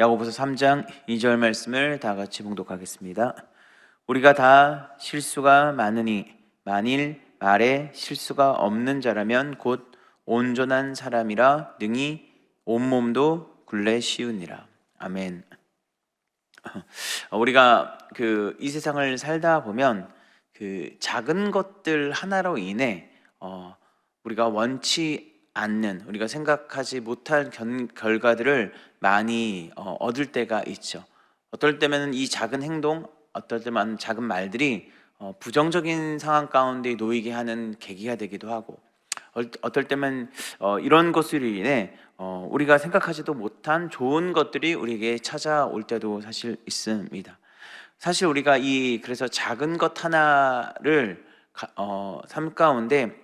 야고보서 3장 2절 말씀을 다 같이 봉독하겠습니다. 우리가 다 실수가 많으니 만일 말에 실수가 없는 자라면 곧 온전한 사람이라 능히 온몸도 굴레 씌우니라. 아멘. 우리가 이 세상을 살다 보면 작은 것들 하나로 인해 우리가 원치 않는, 우리가 생각하지 못할 결과들을 많이 얻을 때가 있죠. 어떨 때면 이 작은 행동, 어떨 때만 작은 말들이 부정적인 상황 가운데 놓이게 하는 계기가 되기도 하고, 어떨 때면 이런 것으로 인해 우리가 생각하지도 못한 좋은 것들이 우리에게 찾아올 때도 사실 있습니다. 사실 우리가 그래서 작은 것 하나를 삶 가운데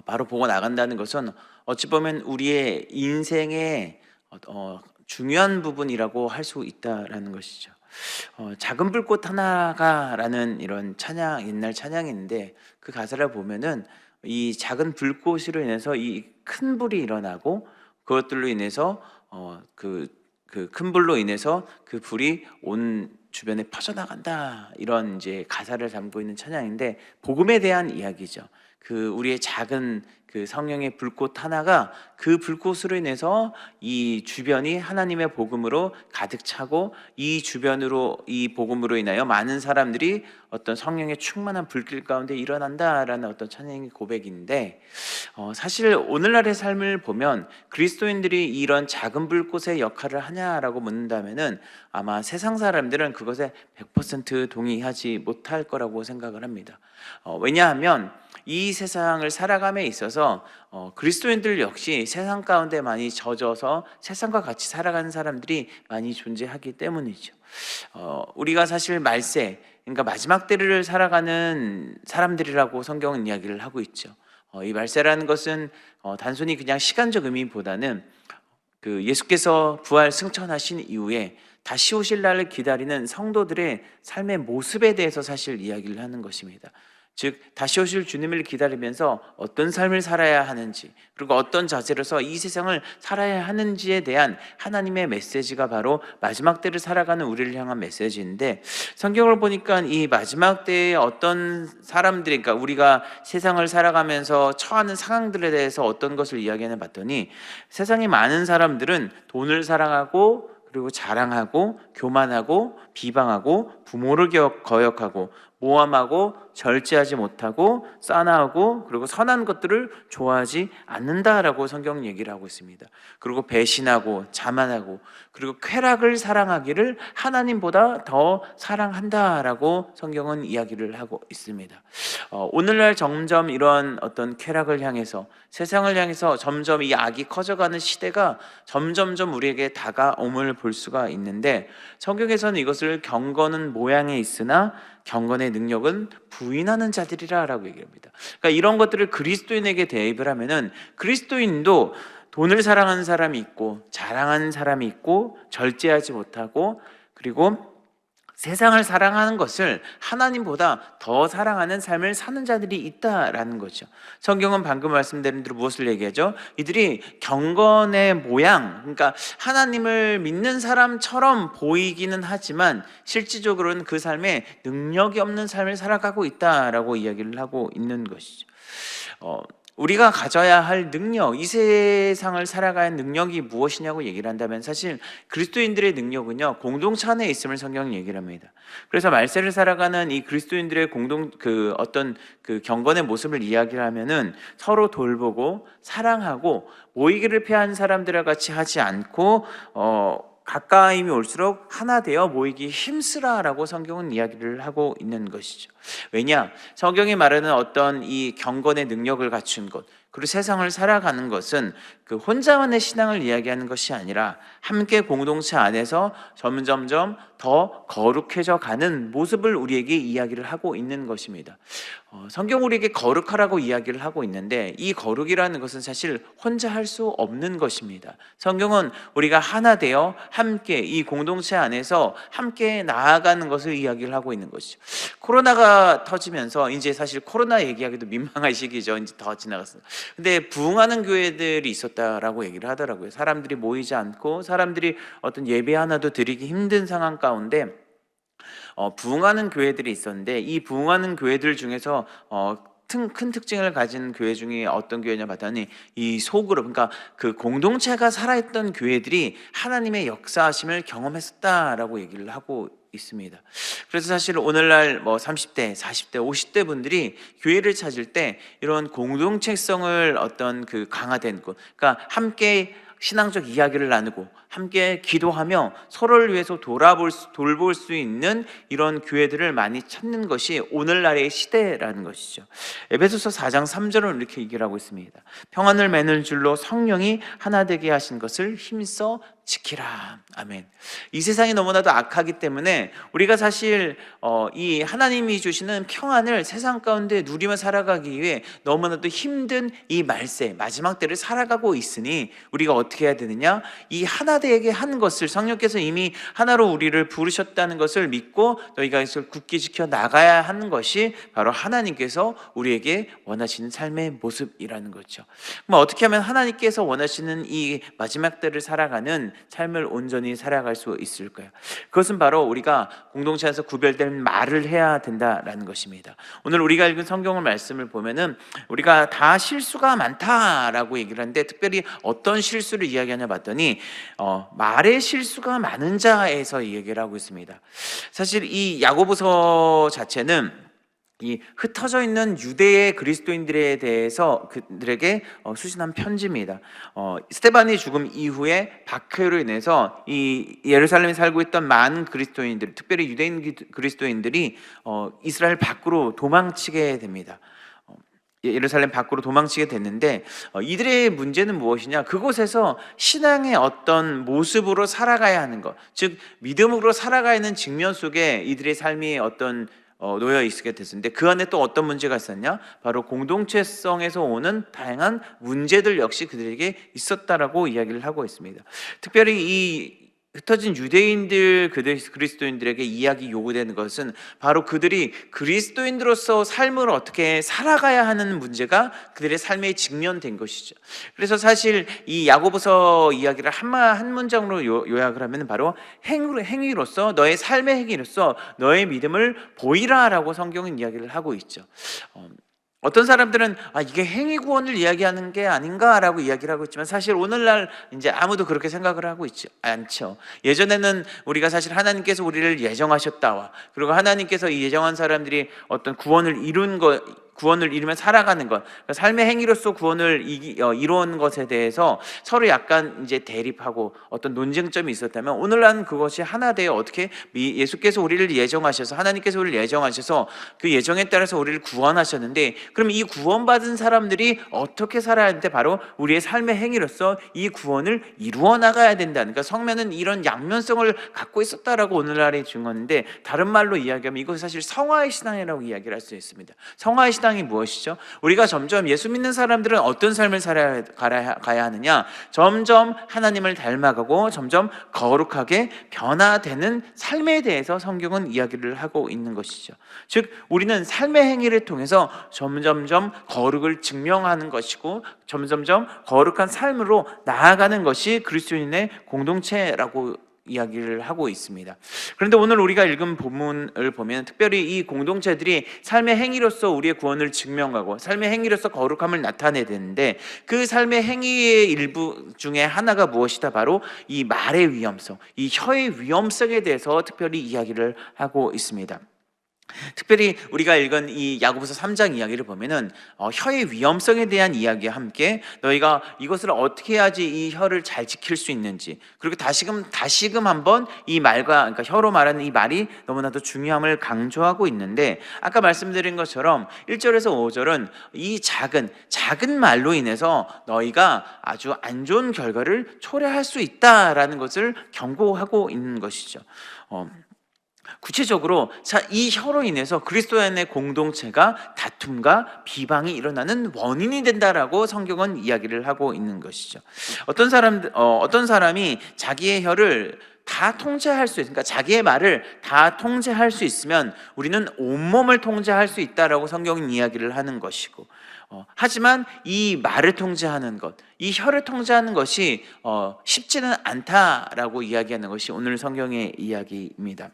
바로 보고 나간다는 것은 어찌 보면 우리의 인생의 중요한 부분이라고 할 수 있다라는 것이죠. 작은 불꽃 하나가라는 이런 찬양, 옛날 찬양인데 그 가사를 보면은 이 작은 불꽃으로 인해서 이 큰 불이 일어나고, 그것들로 인해서 그 큰 불로 인해서 그 불이 온 주변에 퍼져나간다, 이런 이제 가사를 담고 있는 찬양인데, 복음에 대한 이야기죠. 우리의 작은 성령의 불꽃 하나가 그 불꽃으로 인해서 이 주변이 하나님의 복음으로 가득 차고, 이 주변으로 이 복음으로 인하여 많은 사람들이 어떤 성령의 충만한 불길 가운데 일어난다라는 어떤 찬양의 고백인데, 사실 오늘날의 삶을 보면 그리스도인들이 이런 작은 불꽃의 역할을 하냐라고 묻는다면은 아마 세상 사람들은 그것에 100% 동의하지 못할 거라고 생각을 합니다. 왜냐하면 이 세상을 살아감에 있어서 그리스도인들 역시 세상 가운데 많이 젖어서 세상과 같이 살아가는 사람들이 많이 존재하기 때문이죠. 우리가 사실 말세, 그러니까 마지막 때를 살아가는 사람들이라고 성경은 이야기를 하고 있죠. 이 말세라는 것은 단순히 그냥 시간적 의미보다는 예수께서 부활 승천하신 이후에 다시 오실 날을 기다리는 성도들의 삶의 모습에 대해서 사실 이야기를 하는 것입니다. 즉, 다시 오실 주님을 기다리면서 어떤 삶을 살아야 하는지, 그리고 어떤 자세로서 이 세상을 살아야 하는지에 대한 하나님의 메시지가 바로 마지막 때를 살아가는 우리를 향한 메시지인데, 성경을 보니까 이 마지막 때에 어떤 사람들이, 그러니까 우리가 세상을 살아가면서 처하는 상황들에 대해서 어떤 것을 이야기하는 봤더니, 세상에 많은 사람들은 돈을 사랑하고, 그리고 자랑하고, 교만하고, 비방하고, 부모를 거역하고, 모함하고, 절제하지 못하고, 싸나우고, 그리고 선한 것들을 좋아하지 않는다라고 성경 얘기를 하고 있습니다. 그리고 배신하고, 자만하고, 그리고 쾌락을 사랑하기를 하나님보다 더 사랑한다라고 성경은 이야기를 하고 있습니다. 오늘날 점점 이런 어떤 쾌락을 향해서, 세상을 향해서 점점 이 악이 커져가는 시대가 점점점 우리에게 다가옴을 볼 수가 있는데, 성경에서는 이것을 경건은 모양에 있으나 경건의 능력은 부인하는 자들이라 라고 얘기합니다. 그러니까 이런 것들을 그리스도인에게 대입을 하면은, 그리스도인도 돈을 사랑하는 사람이 있고, 자랑하는 사람이 있고, 절제하지 못하고, 그리고 세상을 사랑하는 것을 하나님보다 더 사랑하는 삶을 사는 자들이 있다라는 거죠. 성경은 방금 말씀드린 대로 무엇을 얘기하죠? 이들이 경건의 모양, 그러니까 하나님을 믿는 사람처럼 보이기는 하지만 실질적으로는 그 삶에 능력이 없는 삶을 살아가고 있다라고 이야기를 하고 있는 것이죠. 우리가 가져야 할 능력, 이 세상을 살아가는 능력이 무엇이냐고 얘기를 한다면, 사실 그리스도인들의 능력은요, 공동체 안에 있음을 성경이 얘기를 합니다. 그래서 말세를 살아가는 이 그리스도인들의 어떤 경건의 모습을 이야기를 하면은, 서로 돌보고 사랑하고 모이기를 피하는 사람들과 같이 하지 않고 가까임이 올수록 하나 되어 모이기 힘쓰라라고 성경은 이야기를 하고 있는 것이죠. 왜냐? 성경이 말하는 어떤 이 경건의 능력을 갖춘 것, 그리고 세상을 살아가는 것은 혼자만의 신앙을 이야기하는 것이 아니라 함께 공동체 안에서 점점점 더 거룩해져 가는 모습을 우리에게 이야기를 하고 있는 것입니다. 성경 우리에게 거룩하라고 이야기를 하고 있는데, 이 거룩이라는 것은 사실 혼자 할 수 없는 것입니다. 성경은 우리가 하나 되어 함께 이 공동체 안에서 함께 나아가는 것을 이야기를 하고 있는 것이죠. 코로나가 터지면서 이제 사실 코로나 얘기하기도 민망한 시기죠. 이제 더 지나갔습니다. 근데 부흥하는 교회들이 있었다라고 얘기를 하더라고요. 사람들이 모이지 않고 사람들이 어떤 예배 하나도 드리기 힘든 상황 가운데 부흥하는 교회들이 있었는데, 이 부흥하는 교회들 중에서 큰 특징을 가진 교회 중에 어떤 교회냐 봤더니 이 소그룹, 그러니까 그 공동체가 살아있던 교회들이 하나님의 역사하심을 경험했었다라고 얘기를 하고 있습니다. 그래서 사실 오늘날 뭐 30대, 40대, 50대 분들이 교회를 찾을 때 이런 공동체성을 어떤 그 강화된 곳, 그러니까 함께 신앙적 이야기를 나누고 함께 기도하며 서로를 위해서 돌볼 수 있는 이런 교회들을 많이 찾는 것이 오늘날의 시대라는 것이죠. 에베소서 4장 3절은 이렇게 얘기를 하고 있습니다. 평안을 맺는 줄로 성령이 하나 되게 하신 것을 힘써 지키라. 아멘. 이 세상이 너무나도 악하기 때문에 우리가 사실 이 하나님이 주시는 평안을 세상 가운데 누리며 살아가기 위해 너무나도 힘든 이 말세 마지막 때를 살아가고 있으니 우리가 어떻게 해야 되느냐? 이 하나 되게 한 것을, 성령께서 이미 하나로 우리를 부르셨다는 것을 믿고 너희가 이것을 굳게 지켜 나가야 하는 것이 바로 하나님께서 우리에게 원하시는 삶의 모습이라는 거죠. 그럼 어떻게 하면 하나님께서 원하시는 이 마지막 때를 살아가는 삶을 온전히 살아갈 수 있을까요? 그것은 바로 우리가 공동체에서 구별된 말을 해야 된다라는 것입니다. 오늘 우리가 읽은 성경을 말씀을 보면은 우리가 다 실수가 많다라고 얘기를 하는데, 특별히 어떤 실수를 이야기하냐 봤더니 말의 실수가 많은 자에서 얘기를 하고 있습니다. 사실 이 야고보서 자체는 이 흩어져 있는 유대의 그리스도인들에 대해서 그들에게 수신한 편지입니다. 스데반의 죽음 이후에 박해로 인해서 이 예루살렘에 살고 있던 많은 그리스도인들, 특별히 유대인 그리스도인들이 이스라엘 밖으로 도망치게 됩니다. 예루살렘 밖으로 도망치게 됐는데, 이들의 문제는 무엇이냐? 그곳에서 신앙의 어떤 모습으로 살아가야 하는 것, 즉 믿음으로 살아가야 하는 직면 속에 이들의 삶이 어떤 놓여 있게 됐었는데, 그 안에 또 어떤 문제가 있었냐? 바로 공동체성에서 오는 다양한 문제들 역시 그들에게 있었다라고 이야기를 하고 있습니다. 특별히 이 흩어진 유대인들, 그리스도인들에게 이야기 요구되는 것은 바로 그들이 그리스도인으로서 삶을 어떻게 살아가야 하는 문제가 그들의 삶에 직면된 것이죠. 그래서 사실 이 야고보서 이야기를 한 문장으로 요약을 하면 바로 행위로서, 너의 삶의 행위로서 너의 믿음을 보이라라고 성경은 이야기를 하고 있죠. 어떤 사람들은 이게 행위 구원을 이야기하는 게 아닌가라고 이야기를 하고 있지만, 사실 오늘날 이제 아무도 그렇게 생각을 하고 있지 않죠. 예전에는 우리가 사실 하나님께서 우리를 예정하셨다와, 그리고 하나님께서 이 예정한 사람들이 어떤 구원을 이루면 살아가는 것, 그러니까 삶의 행위로서 구원을 이루는 것에 대해서 서로 약간 이제 대립하고 어떤 논쟁점이 있었다면, 오늘날은 그것이 하나 되어 어떻게 예수께서 우리를 예정하셔서, 하나님께서 우리를 예정하셔서 그 예정에 따라서 우리를 구원하셨는데, 그럼 이 구원받은 사람들이 어떻게 살아야 하는데 바로 우리의 삶의 행위로서 이 구원을 이루어 나가야 된다는, 그러니까 성면은 이런 양면성을 갖고 있었다라고 오늘날의 증언인데, 다른 말로 이야기하면 이것이 사실 성화의 신앙이라고 이야기를 할 수 있습니다. 성화의 신앙이 무엇이죠? 우리가 점점 예수 믿는 사람들은 어떤 삶을 가야 하느냐? 점점 하나님을 닮아가고 점점 거룩하게 변화되는 삶에 대해서 성경은 이야기를 하고 있는 것이죠. 즉 우리는 삶의 행위를 통해서 점점점 거룩을 증명하는 것이고, 점점점 거룩한 삶으로 나아가는 것이 그리스도인의 공동체라고 이야기를 하고 있습니다. 그런데 오늘 우리가 읽은 본문을 보면 특별히 이 공동체들이 삶의 행위로서 우리의 구원을 증명하고 삶의 행위로서 거룩함을 나타내야 되는데, 그 삶의 행위의 일부 중에 하나가 무엇이다? 바로 이 말의 위험성, 이 혀의 위험성에 대해서 특별히 이야기를 하고 있습니다. 특별히 우리가 읽은 이 야고보서 3장 이야기를 보면은 혀의 위험성에 대한 이야기와 함께 너희가 이것을 어떻게 해야지 이 혀를 잘 지킬 수 있는지, 그리고 다시금 한번 이 말과, 그러니까 혀로 말하는 이 말이 너무나도 중요함을 강조하고 있는데, 아까 말씀드린 것처럼 1절에서 5절은 이 작은 말로 인해서 너희가 아주 안 좋은 결과를 초래할 수 있다라는 것을 경고하고 있는 것이죠. 구체적으로 이 혀로 인해서 그리스도인의 공동체가 다툼과 비방이 일어나는 원인이 된다라고 성경은 이야기를 하고 있는 것이죠. 어떤 사람이 자기의 혀를 다 통제할 수 있으니까, 자기의 말을 다 통제할 수 있으면 우리는 온몸을 통제할 수 있다라고 성경은 이야기를 하는 것이고, 하지만 이 말을 통제하는 것, 이 혀를 통제하는 것이 쉽지는 않다라고 이야기하는 것이 오늘 성경의 이야기입니다.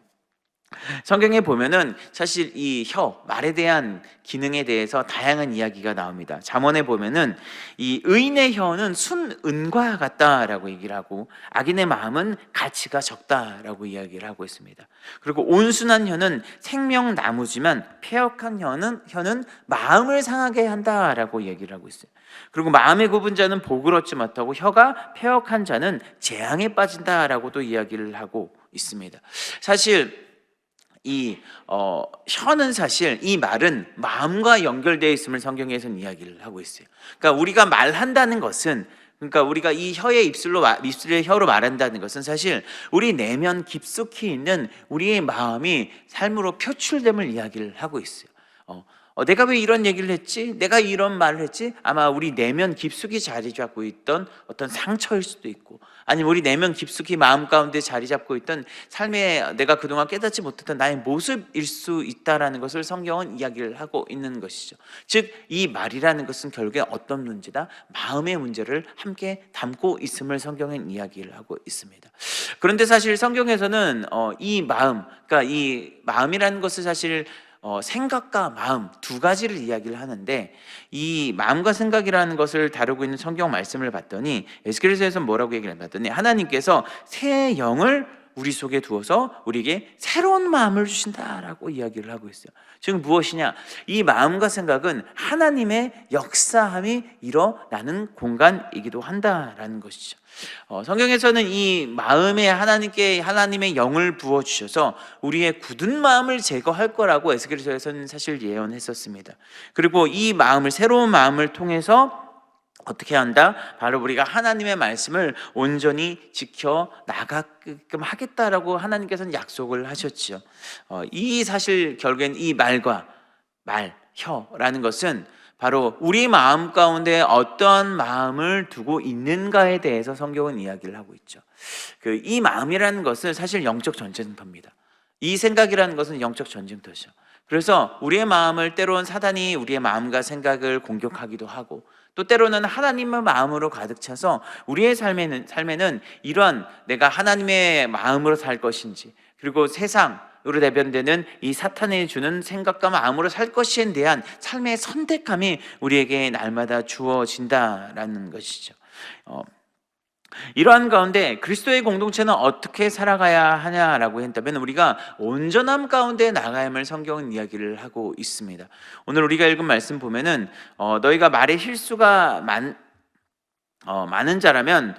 성경에 보면은 사실 이 말에 대한 기능에 대해서 다양한 이야기가 나옵니다. 잠언에 보면은 이 의인의 혀는 순은과 같다라고 얘기를 하고, 악인의 마음은 가치가 적다라고 이야기를 하고 있습니다. 그리고 온순한 혀는 생명나무지만 패역한 혀는 마음을 상하게 한다라고 얘기를 하고 있어요. 그리고 마음의 굽은 자는 복을 얻지 못하고 혀가 패역한 자는 재앙에 빠진다라고도 이야기를 하고 있습니다. 사실 혀는 사실 이 말은 마음과 연결되어 있음을 성경에서는 이야기를 하고 있어요. 그러니까 우리가 말한다는 것은, 그러니까 우리가 이 입술의 혀로 말한다는 것은 사실 우리 내면 깊숙이 있는 우리의 마음이 삶으로 표출됨을 이야기를 하고 있어요. 내가 왜 이런 얘기를 했지? 내가 이런 말을 했지? 아마 우리 내면 깊숙이 자리 잡고 있던 어떤 상처일 수도 있고, 아니면 우리 내면 깊숙이 마음 가운데 자리 잡고 있던 삶에 내가 그동안 깨닫지 못했던 나의 모습일 수 있다라는 것을 성경은 이야기를 하고 있는 것이죠. 즉, 이 말이라는 것은 결국에 어떤 문제다? 마음의 문제를 함께 담고 있음을 성경은 이야기를 하고 있습니다. 그런데 사실 성경에서는 이 마음, 그러니까 이 마음이라는 것을 사실 생각과 마음 두 가지를 이야기를 하는데, 이 마음과 생각이라는 것을 다루고 있는 성경 말씀을 봤더니 에스겔서에서 뭐라고 얘기를 봤더니 하나님께서 새 영을 우리 속에 두어서 우리에게 새로운 마음을 주신다라고 이야기를 하고 있어요. 지금 무엇이냐? 이 마음과 생각은 하나님의 역사함이 일어나는 공간이기도 한다라는 것이죠. 성경에서는 이 마음에 하나님의 영을 부어 주셔서 우리의 굳은 마음을 제거할 거라고 에스겔서에서는 사실 예언했었습니다. 그리고 이 마음을, 새로운 마음을 통해서 어떻게 한다? 바로 우리가 하나님의 말씀을 온전히 지켜 나가게끔 하겠다라고 하나님께서는 약속을 하셨지요. 이 사실 결국엔 이 혀라는 것은 바로 우리 마음 가운데 어떤 마음을 두고 있는가에 대해서 성경은 이야기를 하고 있죠. 이 마음이라는 것은 사실 영적 전쟁터입니다. 이 생각이라는 것은 영적 전쟁터죠. 그래서 우리의 마음을 때로는 사단이 우리의 마음과 생각을 공격하기도 하고, 또 때로는 하나님의 마음으로 가득 차서 우리의 삶에는 이러한 내가 하나님의 마음으로 살 것인지, 그리고 세상으로 대변되는 이 사탄이 주는 생각과 마음으로 살 것에 대한 삶의 선택함이 우리에게 날마다 주어진다라는 것이죠. 이러한 가운데 그리스도의 공동체는 어떻게 살아가야 하냐라고 한다면 우리가 온전함 가운데 나가야 함을 성경은 이야기를 하고 있습니다. 오늘 우리가 읽은 말씀 보면은 너희가 말에 실수가 많은 자라면,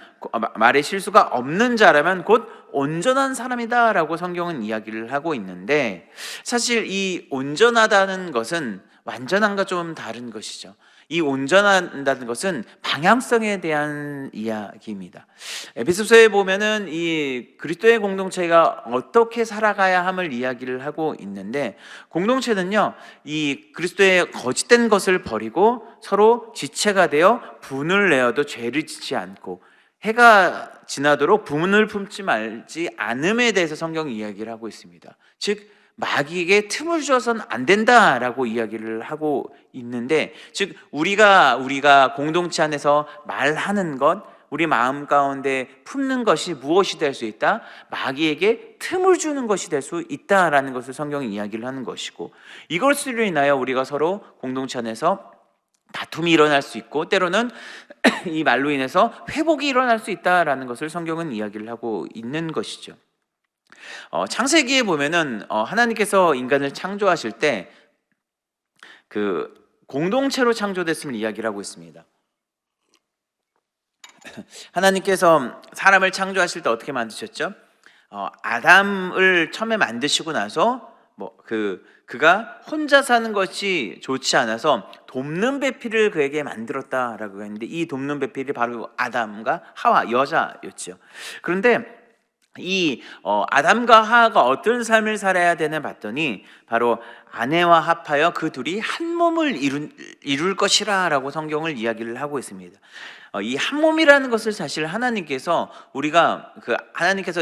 말에 실수가 없는 자라면 곧 온전한 사람이다라고 성경은 이야기를 하고 있는데, 사실 이 온전하다는 것은 완전함과 좀 다른 것이죠. 이 온전한다는 것은 방향성에 대한 이야기입니다. 에베소서에 보면은 이 그리스도의 공동체가 어떻게 살아가야 함을 이야기를 하고 있는데, 공동체는요, 이 그리스도의 거짓된 것을 버리고 서로 지체가 되어 분을 내어도 죄를 짓지 않고 해가 지나도록 분을 품지 말지 않음에 대해서 성경이 이야기를 하고 있습니다. 즉, 마귀에게 틈을 주어서는 안 된다라고 이야기를 하고 있는데, 즉 우리가 공동체 안에서 말하는 것, 우리 마음 가운데 품는 것이 무엇이 될 수 있다? 마귀에게 틈을 주는 것이 될 수 있다라는 것을 성경이 이야기를 하는 것이고, 이것으로 인하여 우리가 서로 공동체 안에서 다툼이 일어날 수 있고, 때로는 이 말로 인해서 회복이 일어날 수 있다라는 것을 성경은 이야기를 하고 있는 것이죠. 창세기에 보면은 하나님께서 인간을 창조하실 때 그 공동체로 창조됐음을 이야기를 하고 있습니다. 하나님께서 사람을 창조하실 때 어떻게 만드셨죠? 아담을 처음에 만드시고 나서 그가 혼자 사는 것이 좋지 않아서 돕는 배필을 그에게 만들었다라고 했는데, 이 돕는 배필이 바로 아담과 하와, 여자였죠. 그런데 이 아담과 하와가 어떤 삶을 살아야 되나 봤더니 바로 아내와 합하여 그 둘이 한 몸을 이룰 것이라 라고 성경을 이야기를 하고 있습니다. 이 한 몸이라는 것을 사실 하나님께서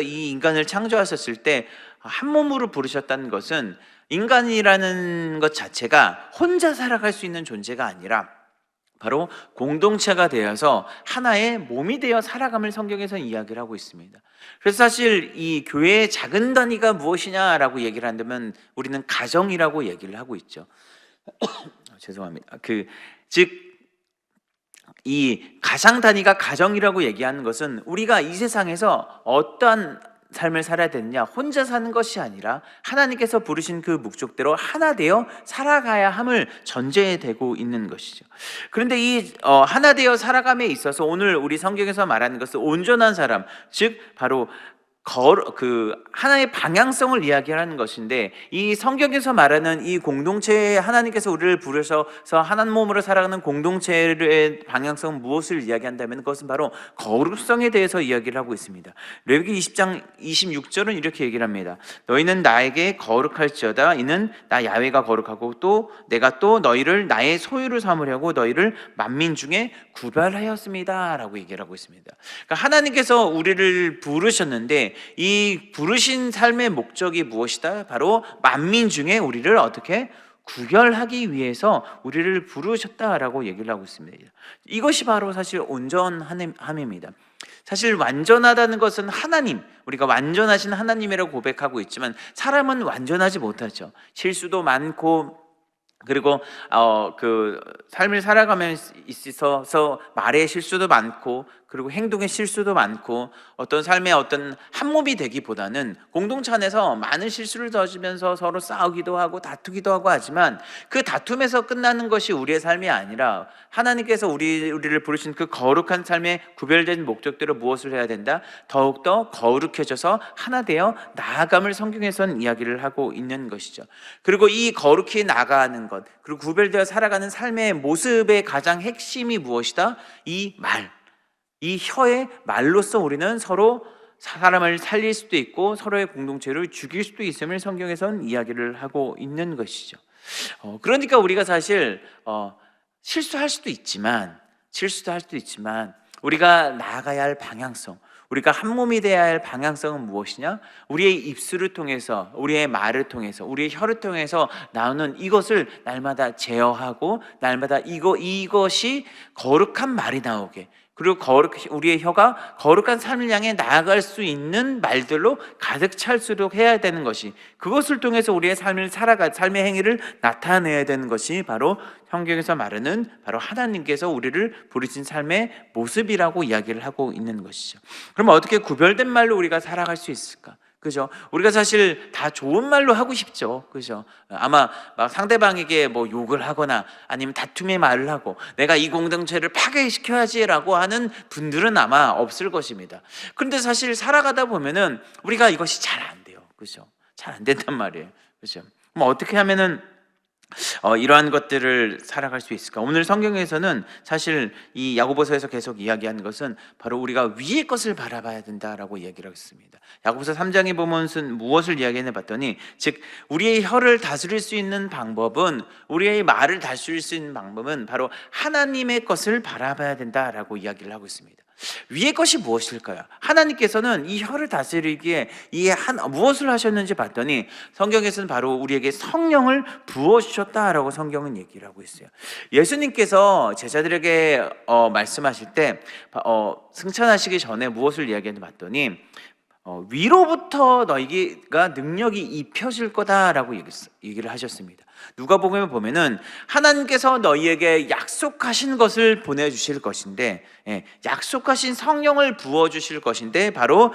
이 인간을 창조하셨을 때 한 몸으로 부르셨다는 것은, 인간이라는 것 자체가 혼자 살아갈 수 있는 존재가 아니라 바로 공동체가 되어서 하나의 몸이 되어 살아감을 성경에서 이야기를 하고 있습니다. 그래서 사실 이 교회의 작은 단위가 무엇이냐라고 얘기를 한다면 우리는 가정이라고 얘기를 하고 있죠. 죄송합니다. 즉 이 가장 단위가 가정이라고 얘기하는 것은 우리가 이 세상에서 어떠한 삶을 살아야 되느냐, 혼자 사는 것이 아니라 하나님께서 부르신 그 목적대로 하나 되어 살아가야 함을 전제되고 있는 것이죠. 그런데 이 하나 되어 살아감에 있어서 오늘 우리 성경에서 말하는 것은 온전한 사람, 즉 바로 하나의 방향성을 이야기하는 것인데, 이 성경에서 말하는 이 공동체에 하나님께서 우리를 부르셔서 한 몸으로 살아가는 공동체의 방향성은 무엇을 이야기한다면 그것은 바로 거룩성에 대해서 이야기를 하고 있습니다. 레위기 20장 26절은 이렇게 얘기를 합니다. 너희는 나에게 거룩할지어다. 이는 나 야훼가 거룩하고 또 내가 또 너희를 나의 소유를 삼으려고 너희를 만민 중에 구별하였습니다 라고 얘기를 하고 있습니다. 그러니까 하나님께서 우리를 부르셨는데 이 부르신 삶의 목적이 무엇이다? 바로 만민 중에 우리를 어떻게 구별하기 위해서 우리를 부르셨다라고 얘기를 하고 있습니다. 이것이 바로 사실 온전함입니다. 사실 완전하다는 것은 하나님, 우리가 완전하신 하나님이라고 고백하고 있지만 사람은 완전하지 못하죠. 실수도 많고, 그리고 삶을 살아가면서 있어서 말의 실수도 많고, 그리고 행동의 실수도 많고, 어떤 삶의 어떤 한 몸이 되기보다는 공동체 안에서 많은 실수를 저지면서 서로 싸우기도 하고 다투기도 하고 하지만 그 다툼에서 끝나는 것이 우리의 삶이 아니라 하나님께서 우리를 부르신 그 거룩한 삶의 구별된 목적대로 무엇을 해야 된다? 더욱더 거룩해져서 하나 되어 나아감을 성경에서는 이야기를 하고 있는 것이죠. 그리고 이 거룩히 나아가는 것, 그리고 구별되어 살아가는 삶의 모습의 가장 핵심이 무엇이다? 이 혀의 말로써 우리는 서로 사람을 살릴 수도 있고 서로의 공동체를 죽일 수도 있음을 성경에서는 이야기를 하고 있는 것이죠. 그러니까 우리가 사실 실수할 수도 있지만 우리가 나아가야 할 방향성, 우리가 한 몸이 되어야 할 방향성은 무엇이냐? 우리의 입술을 통해서, 우리의 말을 통해서, 우리의 혀를 통해서 나오는 이것을 날마다 제어하고 날마다 이것이 거룩한 말이 나오게, 그리고 우리의 혀가 거룩한 삶을 향해 나아갈 수 있는 말들로 가득 찰수록 해야 되는 것이, 그것을 통해서 우리의 삶의 행위를 나타내야 되는 것이 바로 성경에서 말하는 바로 하나님께서 우리를 부르신 삶의 모습이라고 이야기를 하고 있는 것이죠. 그럼 어떻게 구별된 말로 우리가 살아갈 수 있을까? 그죠? 우리가 사실 다 좋은 말로 하고 싶죠. 그죠? 아마 막 상대방에게 뭐 욕을 하거나 아니면 다툼의 말을 하고 내가 이 공동체를 파괴시켜야지라고 하는 분들은 아마 없을 것입니다. 그런데 사실 살아가다 보면은 우리가 이것이 잘 안 돼요. 그죠? 잘 안 된단 말이에요. 그죠? 그럼 어떻게 하면은 이러한 것들을 살아갈 수 있을까? 오늘 성경에서는 사실 이 야고보서에서 계속 이야기하는 것은 바로 우리가 위의 것을 바라봐야 된다라고 이야기를 했습니다. 야고보서 3장에 보면 무엇을 이야기해 봤더니, 즉 우리의 혀를 다스릴 수 있는 방법은, 우리의 말을 다스릴 수 있는 방법은 바로 하나님의 것을 바라봐야 된다라고 이야기를 하고 있습니다. 위의 것이 무엇일까요? 하나님께서는 이 혀를 다스리기에 무엇을 하셨는지 봤더니 성경에서는 바로 우리에게 성령을 부어주셨다라고 성경은 얘기를 하고 있어요. 예수님께서 제자들에게 말씀하실 때 승천하시기 전에 무엇을 이야기했는지 봤더니 위로부터 너희가 능력이 입혀질 거다라고 얘기를 하셨습니다. 누가복음에 보면은 하나님께서 너희에게 약속하신 것을 보내주실 것인데, 약속하신 성령을 부어주실 것인데, 바로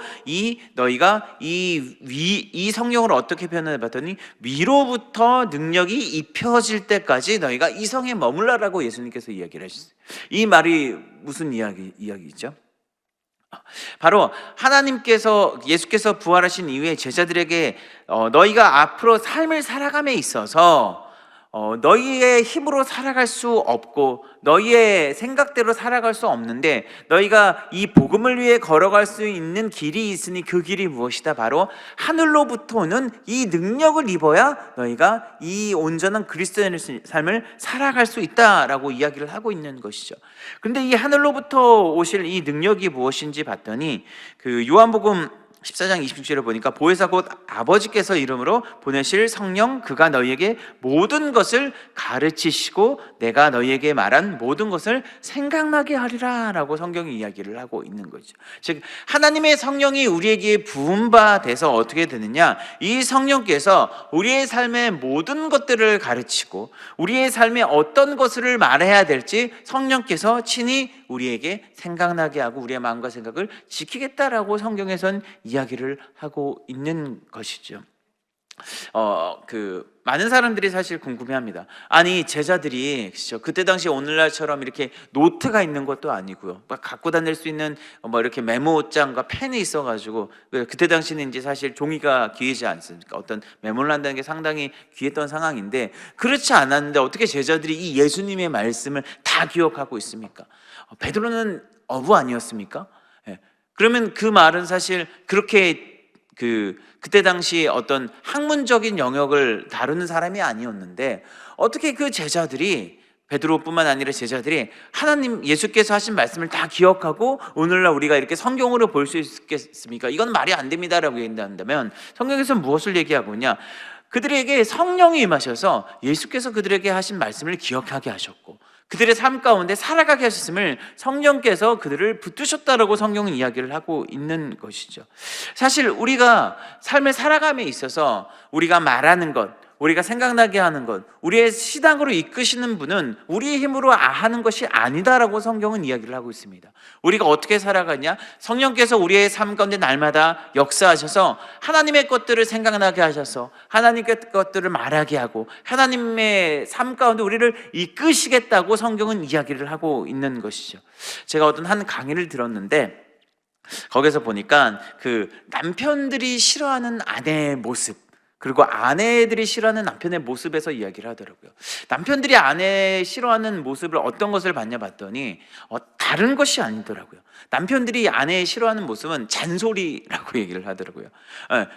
너희가 이 성령을 어떻게 표현해 봤더니 위로부터 능력이 입혀질 때까지 너희가 이 성에 머물라라고 예수님께서 이야기를 하셨어요. 이 말이 무슨 이야기죠? 바로 예수께서 부활하신 이후에 제자들에게 너희가 앞으로 삶을 살아감에 있어서 너희의 힘으로 살아갈 수 없고 너희의 생각대로 살아갈 수 없는데, 너희가 이 복음을 위해 걸어갈 수 있는 길이 있으니 그 길이 무엇이다? 바로 하늘로부터 오는 이 능력을 입어야 너희가 이 온전한 그리스도인의 삶을 살아갈 수 있다라고 이야기를 하고 있는 것이죠. 그런데 이 하늘로부터 오실 이 능력이 무엇인지 봤더니 요한복음 14장 26절에 보니까 보혜사 곧 아버지께서 이름으로 보내실 성령 그가 너희에게 모든 것을 가르치시고 내가 너희에게 말한 모든 것을 생각나게 하리라 라고 성경이 이야기를 하고 있는 거죠. 즉 하나님의 성령이 우리에게 부은 바 돼서 어떻게 되느냐, 이 성령께서 우리의 삶의 모든 것들을 가르치고 우리의 삶에 어떤 것을 말해야 될지 성령께서 친히 우리에게 생각나게 하고 우리의 마음과 생각을 지키겠다라고 성경에선 이야기를 하고 있는 것이죠. 많은 사람들이 사실 궁금해합니다. 아니 제자들이 그렇죠, 그때 당시 오늘날처럼 이렇게 노트가 있는 것도 아니고요, 막 갖고 다닐 수 있는 뭐 이렇게 메모장과 펜이 있어가지고, 그때 당시는 이제 사실 종이가 귀하지 않습니까? 어떤 메모를 한다는 게 상당히 귀했던 상황인데 그렇지 않았는데 어떻게 제자들이 이 예수님의 말씀을 다 기억하고 있습니까? 베드로는 어부 아니었습니까? 그러면 그 말은 사실 그렇게 그때 당시 어떤 학문적인 영역을 다루는 사람이 아니었는데 어떻게 그 제자들이, 베드로뿐만 아니라 제자들이 하나님 예수께서 하신 말씀을 다 기억하고 오늘날 우리가 이렇게 성경으로 볼 수 있겠습니까? 이건 말이 안 됩니다라고 얘기한다면 성경에서 무엇을 얘기하고 있냐? 그들에게 성령이 임하셔서 예수께서 그들에게 하신 말씀을 기억하게 하셨고 그들의 삶 가운데 살아가게 하셨음을 성령께서 그들을 붙드셨다라고 성경은 이야기를 하고 있는 것이죠. 사실 우리가 삶을 살아감에 있어서 우리가 말하는 것, 우리가 생각나게 하는 것, 우리의 신앙으로 이끄시는 분은 우리의 힘으로 하는 것이 아니다라고 성경은 이야기를 하고 있습니다. 우리가 어떻게 살아가냐? 성령께서 우리의 삶 가운데 날마다 역사하셔서 하나님의 것들을 생각나게 하셔서 하나님의 것들을 말하게 하고 하나님의 삶 가운데 우리를 이끄시겠다고 성경은 이야기를 하고 있는 것이죠. 제가 어떤 한 강의를 들었는데 거기서 보니까 남편들이 싫어하는 아내의 모습, 그리고 아내들이 싫어하는 남편의 모습에서 이야기를 하더라고요. 남편들이 아내 싫어하는 모습을 어떤 것을 봤냐 봤더니 다른 것이 아니더라고요. 남편들이 아내 싫어하는 모습은 잔소리라고 얘기를 하더라고요.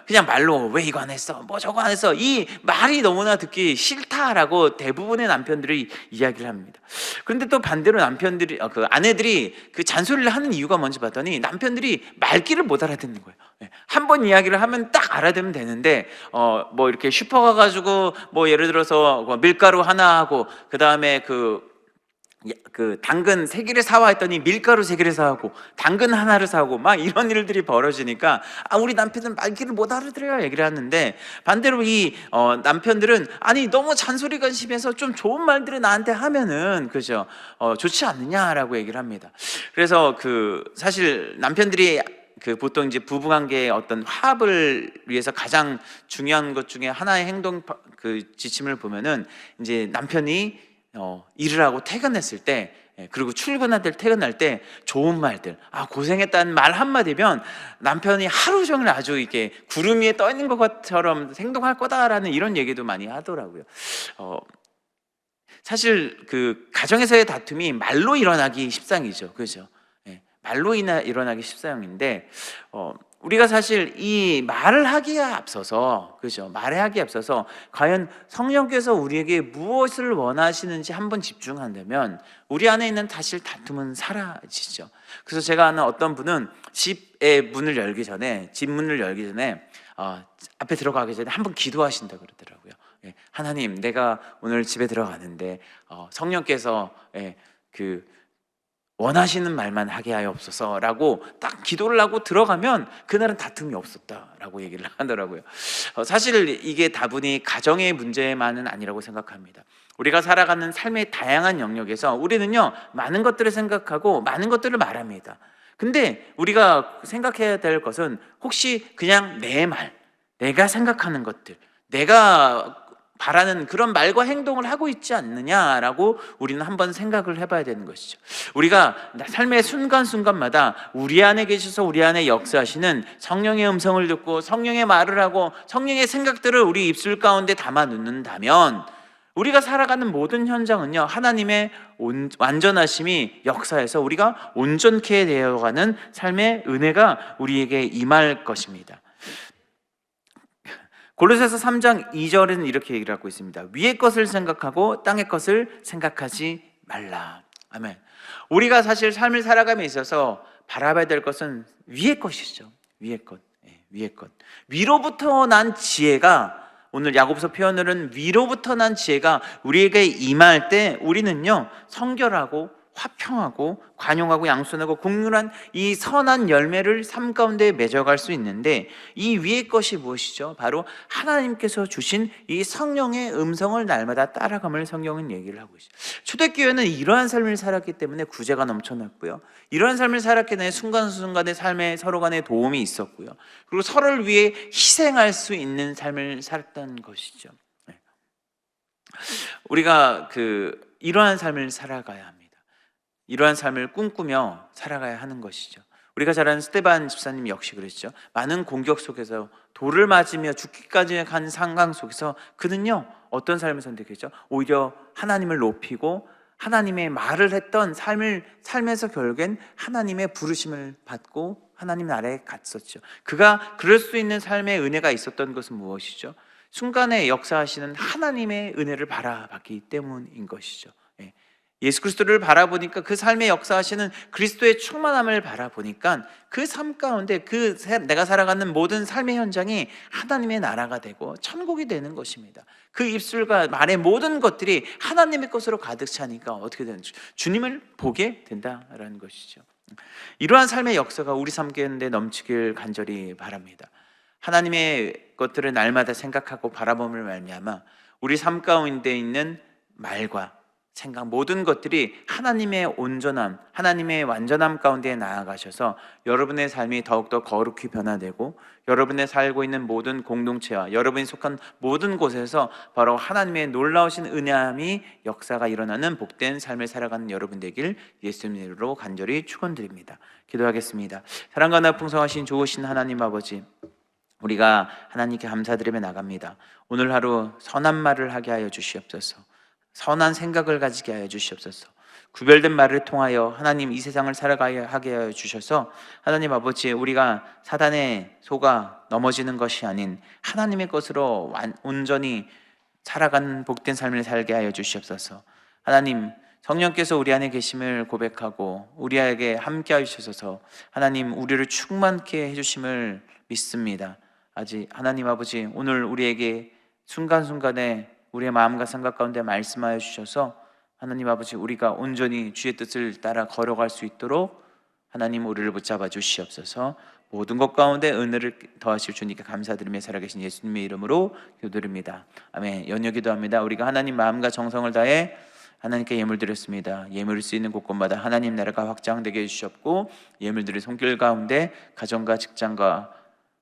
그냥 말로 왜 이거 안 했어? 뭐 저거 안 했어? 이 말이 너무나 듣기 싫다라고 대부분의 남편들이 이야기를 합니다. 그런데 또 반대로 남편들이 아내들이 그 잔소리를 하는 이유가 뭔지 봤더니 남편들이 말귀를 못 알아듣는 거예요. 한 번 이야기를 하면 딱 알아들으면 되는데 뭐 이렇게 슈퍼 가가지고 뭐 예를 들어서 밀가루 하나 하고 그 다음에 당근 3개를 사와 했더니 밀가루 3개를 사고 당근 하나를 사고 막 이런 일들이 벌어지니까 우리 남편은 말귀를 못 알아들어요 얘기를 하는데, 반대로 이 남편들은 아니 너무 잔소리가 심해서 좀 좋은 말들을 나한테 하면은 그죠 좋지 않느냐라고 얘기를 합니다. 그래서 사실 남편들이 보통 이제 부부관계의 어떤 화합을 위해서 가장 중요한 것 중에 하나의 행동 지침을 보면은 이제 남편이 일을 하고 퇴근했을 때, 그리고 출근할 때 퇴근할 때 좋은 말들, 고생했다는 말 한마디면 남편이 하루 종일 아주 이렇게 구름 위에 떠 있는 것처럼 행동할 거다라는 이런 얘기도 많이 하더라고요. 사실 가정에서의 다툼이 말로 일어나기 십상이죠, 그죠? 말로 일어나기 십상인데 우리가 사실 이 말을 하기에 앞서서, 그죠? 말하기에 앞서서 과연 성령께서 우리에게 무엇을 원하시는지 한번 집중한다면 우리 안에 있는 사실 다툼은 사라지죠. 그래서 제가 아는 어떤 분은 집 문을 열기 전에 앞에 들어가기 전에 한번 기도하신다 그러더라고요. 하나님, 내가 오늘 집에 들어가는데 성령께서 원하시는 말만 하게 하옵소서라고 딱 기도를 하고 들어가면 그날은 다툼이 없었다라고 얘기를 하더라고요. 사실 이게 다분히 가정의 문제만은 아니라고 생각합니다. 우리가 살아가는 삶의 다양한 영역에서 우리는요 많은 것들을 생각하고 많은 것들을 말합니다. 근데 우리가 생각해야 될 것은 혹시 그냥 내 말, 내가 생각하는 것들, 내가 바라는 그런 말과 행동을 하고 있지 않느냐라고 우리는 한번 생각을 해봐야 되는 것이죠. 우리가 삶의 순간순간마다 우리 안에 계셔서 우리 안에 역사하시는 성령의 음성을 듣고 성령의 말을 하고 성령의 생각들을 우리 입술 가운데 담아 놓는다면 우리가 살아가는 모든 현장은요 하나님의 완전하심이 역사해서 우리가 온전케 되어가는 삶의 은혜가 우리에게 임할 것입니다. 골로새서 3장 2절은 이렇게 얘기를 하고 있습니다. 위의 것을 생각하고 땅의 것을 생각하지 말라. 아멘. 우리가 사실 삶을 살아감에 있어서 바라봐야 될 것은 위의 것이죠. 위의 것. 위의 것. 위로부터 난 지혜가, 오늘 야고보서 표현으로는 위로부터 난 지혜가 우리에게 임할 때 우리는요, 성결하고 화평하고 관용하고 양순하고 국률한 이 선한 열매를 삶 가운데 맺어갈 수 있는데, 이 위의 것이 무엇이죠? 바로 하나님께서 주신 이 성령의 음성을 날마다 따라감을 성경은 얘기를 하고 있어요. 초대교회는 이러한 삶을 살았기 때문에 구제가 넘쳐났고요, 이러한 삶을 살았기 때문에 순간순간의 삶에 서로 간에 도움이 있었고요, 그리고 서로를 위해 희생할 수 있는 삶을 살았던 것이죠. 우리가 이러한 삶을 살아가야 합니다. 이러한 삶을 꿈꾸며 살아가야 하는 것이죠. 우리가 잘 아는 스데반 집사님 역시 그랬죠. 많은 공격 속에서 돌을 맞으며 죽기까지 간 상황 속에서 그는요, 어떤 삶을 선택했죠? 오히려 하나님을 높이고 하나님의 말을 했던 삶에서 결국엔 하나님의 부르심을 받고 하나님 나라에 갔었죠. 그가 그럴 수 있는 삶의 은혜가 있었던 것은 무엇이죠? 순간에 역사하시는 하나님의 은혜를 바라봤기 때문인 것이죠. 예수 그리스도를 바라보니까, 그 삶의 역사하시는 그리스도의 충만함을 바라보니까 그 삶 가운데 내가 살아가는 모든 삶의 현장이 하나님의 나라가 되고 천국이 되는 것입니다. 그 입술과 말의 모든 것들이 하나님의 것으로 가득 차니까 어떻게 되는지 주님을 보게 된다라는 것이죠. 이러한 삶의 역사가 우리 삶 가운데 넘치길 간절히 바랍니다. 하나님의 것들을 날마다 생각하고 바라봄을 말미암아 우리 삶 가운데 있는 말과 생각, 모든 것들이 하나님의 온전함, 하나님의 완전함 가운데 나아가셔서 여러분의 삶이 더욱더 거룩히 변화되고, 여러분의 살고 있는 모든 공동체와 여러분이 속한 모든 곳에서 바로 하나님의 놀라우신 은혜함이 역사가 일어나는 복된 삶을 살아가는 여러분 되길 예수님 이름으로 간절히 축원드립니다. 기도하겠습니다. 사랑과 풍성하신 좋으신 하나님 아버지, 우리가 하나님께 감사드리며 나갑니다. 오늘 하루 선한 말을 하게 하여 주시옵소서. 선한 생각을 가지게 하여 주시옵소서. 구별된 말을 통하여 하나님 이 세상을 살아가게 하여 주셔서 하나님 아버지, 우리가 사단의 속아 넘어지는 것이 아닌 하나님의 것으로 온전히 살아가는 복된 삶을 살게 하여 주시옵소서. 하나님, 성령께서 우리 안에 계심을 고백하고 우리에게 함께 하셔서 하나님 우리를 충만케 해주심을 믿습니다. 아직 하나님 아버지, 오늘 우리에게 순간순간에 우리의 마음과 생각 가운데 말씀하여 주셔서 하나님 아버지, 우리가 온전히 주의 뜻을 따라 걸어갈 수 있도록 하나님 우리를 붙잡아 주시옵소서. 모든 것 가운데 은혜를 더하실 주님께 감사드리며 살아계신 예수님의 이름으로 기도드립니다. 아멘. 연여기도합니다. 우리가 하나님 마음과 정성을 다해 하나님께 예물 드렸습니다. 예물을 수 있는 곳곳마다 하나님 나라가 확장되게 해주셨고, 예물들이 손길 가운데 가정과 직장과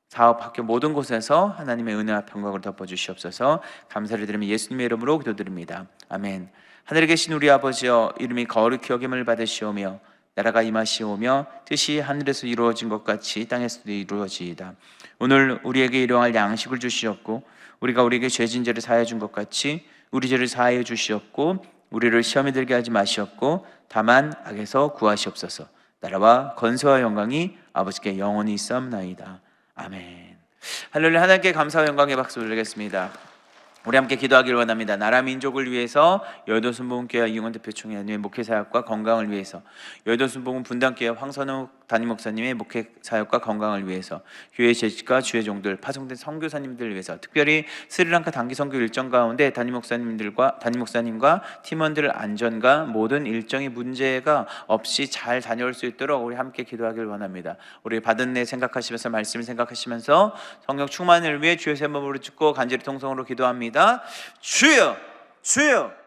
사업, 학교 모든 곳에서 하나님의 은혜와 평강을 덮어주시옵소서. 감사를 드리며 예수님의 이름으로 기도드립니다. 아멘. 하늘에 계신 우리 아버지여, 이름이 거룩히 여김을 받으시오며 나라가 임하시오며 뜻이 하늘에서 이루어진 것 같이 땅에서도 이루어지이다. 오늘 우리에게 일용할 양식을 주시옵고, 우리가 우리에게 죄진 죄를 사하여 준 것 같이 우리 죄를 사하여 주시옵고, 우리를 시험에 들게 하지 마시옵고 다만 악에서 구하시옵소서. 나라와 권세와 영광이 아버지께 영원히 있사옵나이다. 아멘. 할렐루야. 하나님께 감사와 영광의 박수 드리겠습니다. 우리 함께 기도하기를 원합니다. 나라 민족을 위해서 여의도 순복음교회 이용원 대표총회 하나님의 목회 사역과 건강을 위해서, 여의도 순복음 분당교회 황선욱 담임 목사님의 목회 사역과 건강을 위해서, 교회 재직과 주의 종들, 파송된 선교사님들을 위해서, 특별히 스리랑카 단기 선교 일정 가운데 담임 목사님과 팀원들 안전과 모든 일정의 문제가 없이 잘 다녀올 수 있도록 우리 함께 기도하기를 원합니다. 우리 받은 내 생각하시면서, 말씀을 생각하시면서 성령 충만을 위해 주의 새 몸으로 죽고 간절히 통성으로 기도합니다. 주여, 주여.